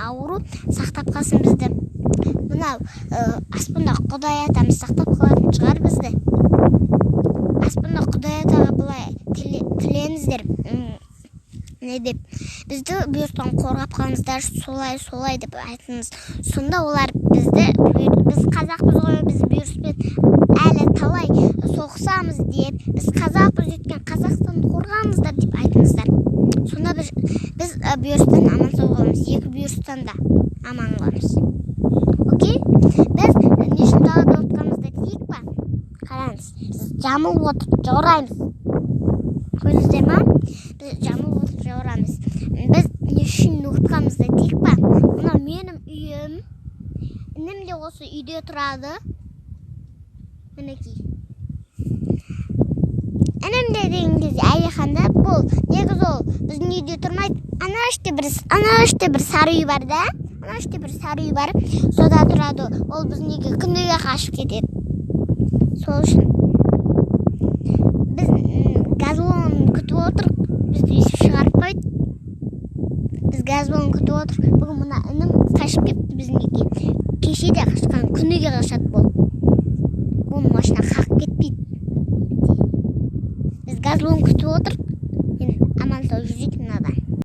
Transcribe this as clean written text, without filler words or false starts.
ауру сақтап қалсын бізді. Мынау аспанда Құдай атамыз сақтап қалатын шығар бізді. Аспанда Құдай атаға былай тілеңіздер, не деп, бізді вирустан қорғап қалыңыздар, солай деп айтыңыз. Сонда олар бізді, біз қазақпыз ғой, біз вируспен әлі талай соғысамыз деп, біз қазақпыз өткен Қазақстанды қорғаңыздар деп айтыңыздар. Сонда біз вирустан аман соғамыз, екі вирустан да аман боламыз. Окей? Біз не үшін далада отқанымызды дейік па? Қараңыз, біз жамылып отырып жаураймыз. Көрдіңіздер ма? Біз жамылып отырып жаурамыз. Біз не үшін отқанымызды дейік па? Мына менің үйім, інім де осы үйде тұрады. Мінекей. Інім де деген кезде әлиханда бұл негіз ол біздің үйде тұрмайды. Ана іште бір сары үй бар да. Ана іште бір сары үй бар. Сода тұрады. Ол біздің үйге күндегі қашып кетеді. Сол үшін біз газ баллонын күтіп отырық. Бізді үйсіп шығарып қойды. Біз газ баллонын күтіп отырық. Бүгін мына інім қашып кетті біздің үйге. Кеше де қашқан, күніге қашады бұл.